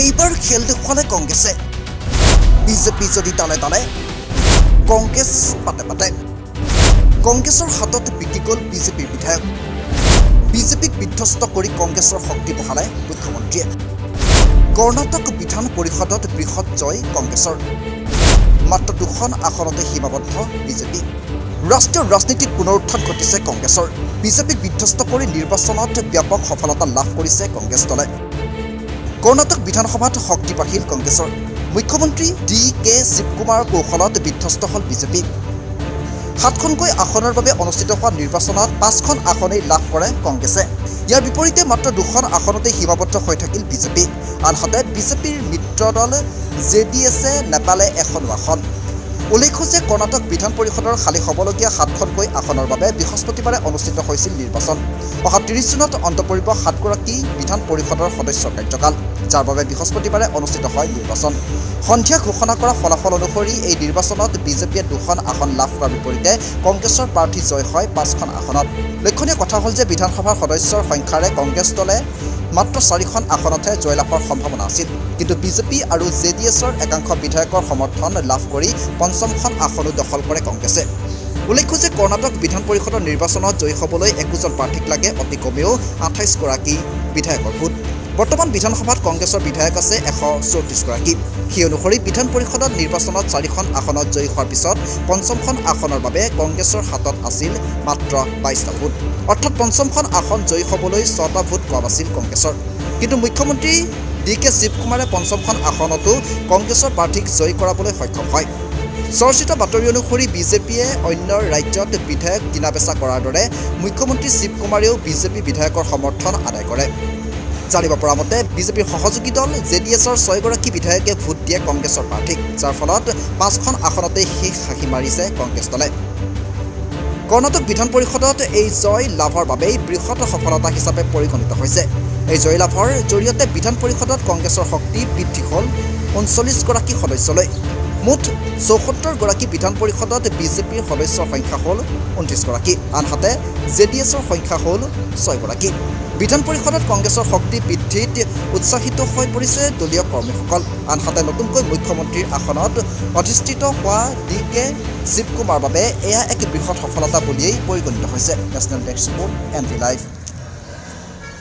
এইবাৰ খেল দেখুৱালে কংগ্ৰেছে বিজেপি যদি তালে তালে কংগ্ৰেছ পাতে পাতে কংগ্ৰেছৰ হাতত বিকি গ'ল বিজেপিৰ বিধায়ক বিজেপিক বিধ্বস্ত কৰি কংগ্ৰেছৰ শক্তি বঢ়ালে মুখ্যমন্ত্ৰীয়ে কৰ্ণাটক বিধান পৰিষদত বৃহৎ জয় কংগ্ৰেছৰ মাত্ৰ দুখন আসনতে সীমাবদ্ধ বিজেপি ৰাষ্ট্ৰীয় ৰাজনীতিত পুনৰুত্থান ঘটিছে কংগ্ৰেছৰ বিজেপিক বিধ্বস্ত কৰি নিৰ্বাচনত ব্যাপক সফলতা লাভ কৰিছে কংগ্ৰেছ দলে কৰ্ণাটক বিধানসভাত শক্তি বাঢ়িল কংগ্ৰেছৰ মুখ্যমন্ত্ৰী ডি.কে. শিৱকুমাৰৰ কৌশলত বিধ্বস্ত হ'ল বিজেপি ৭খনকৈ আসনৰ বাবে অনুষ্ঠিত হোৱা নিৰ্বাচনত ৫খন আসনেই লাভ কৰে কংগ্ৰেছে ইয়াৰ বিপৰীতে মাত্ৰ ২খন আসনতে সীমাবদ্ধ হৈ থাকিল বিজেপি আনহাতে বিজেপিৰ মিত্ৰ দল জেডিএছে নেপালে এখনো আসন উল্লেখ্য যে কৰ্ণাটক বিধান পৰিষদৰ খালী হ'বলগীয়া ৭খনকৈ আসনৰ বাবে বৃহস্পতিবাৰে অনুষ্ঠিত হৈছিল নিৰ্বাচন অহা ৩০ জুনত অন্ত পৰিব ৭গৰাকী বিধান পৰিষদৰ সদস্যৰ কাৰ্যকাল যাৰ বাবে বৃহস্পতিবাৰে অনুষ্ঠিত হয় নিৰ্বাচন সন্ধিয়া ঘোষণা কৰা ফলাফল অনুসৰি এই নিৰ্বাচনত বিজেপিয়ে ২খন আসন লাভ কৰাৰ বিপৰীতে কংগ্ৰেছৰ প্ৰাৰ্থী জয় হয় ৫খন আসনত লক্ষণীয় কথা হ'ল যে বিধানসভাৰ সদস্যৰ সংখ্যাৰে কংগ্ৰেছ দলে মাত্ৰ ৪খন আসনতহে জয়লাভৰ সম্ভাৱনা আছিল কিন্তু বিজেপি আৰু জেডিএছৰ একাংশ বিধায়কৰ সমৰ্থন লাভ কৰি পঞ্চমখন আসনো দখল কৰে কংগ্ৰেছে উল্লেখ্য যে কৰ্ণাটক বিধান পৰিষদৰ নিৰ্বাচনত জয়ী হ'বলৈ ২১জন প্ৰাৰ্থীক লাগে অতি কমেও ২৮গৰাকী বিধায়কৰ ভোট বৰ্তমান বিধানসভাত কংগ্ৰেছৰ বিধায়ক আছে ১৩৪গৰাকী সেই অনুসৰি বিধান পৰিষদত নিৰ্বাচনত ৪খন আসনত জয়ী হোৱাৰ পিছত পঞ্চমখন আসনৰ বাবে কংগ্ৰেছৰ হাতত আছিল মাত্ৰ ২২টা ভোট অৰ্থাৎ পঞ্চমখন আসন জয়ী হ'বলৈ ৬টা ভোট কম আছিল কংগ্ৰেছৰ কিন্তু মুখ্যমন্ত্ৰী ডি.কে. শিৱকুমাৰে পঞ্চমখন আসনতো কংগ্ৰেছৰ প্ৰাৰ্থীক জয়ী কৰাবলৈ সক্ষম হয় চৰ্চিত বাতৰি অনুসৰি বিজেপিয়ে অন্য ৰাজ্যত বিধায়ক কিনা বেচা কৰাৰ দৰে মুখ্যমন্ত্ৰী শিৱকুমাৰেও বিজেপি বিধায়কৰ সমৰ্থন আদায় কৰে জানিব পৰা মতে বিজেপিৰ সহযোগী দল জেডিএছৰ ৬গৰাকী বিধায়কে ভোট দিয়ে কংগ্ৰেছৰ প্ৰাৰ্থীক যাৰ ফলত ৫খন আসনতে শেষ হাঁহি মাৰিছে কংগ্ৰেছ দলে কৰ্ণাটক বিধান পৰিষদত এই জয় লাভৰ বাবেই বৃহৎ সফলতা হিচাপে পৰিগণিত হৈছে এই জয় লাভৰ জৰিয়তে বিধান পৰিষদত কংগ্ৰেছৰ শক্তি বৃদ্ধি হ'ল ৩৯গৰাকী সদস্যলৈ মুঠ ৭৪গৰাকী বিধান পৰিষদত বিজেপিৰ সদস্যৰ সংখ্যা হ'ল ২৯গৰাকী আনহাতে জেডিএছৰ সংখ্যা হ'ল ৬গৰাকী বিধান পৰিষদত কংগ্ৰেছৰ শক্তি বৃদ্ধিত উৎসাহিত হৈ পৰিছে দলীয় কৰ্মীসকল আনহাতে নতুনকৈ মুখ্যমন্ত্ৰীৰ আসনত অধিষ্ঠিত হোৱা ডি.কে. শিৱকুমাৰৰ বাবে এয়া এক বৃহৎ সফলতা বুলিয়েই পৰিগণিত হৈছে national desk report NV Live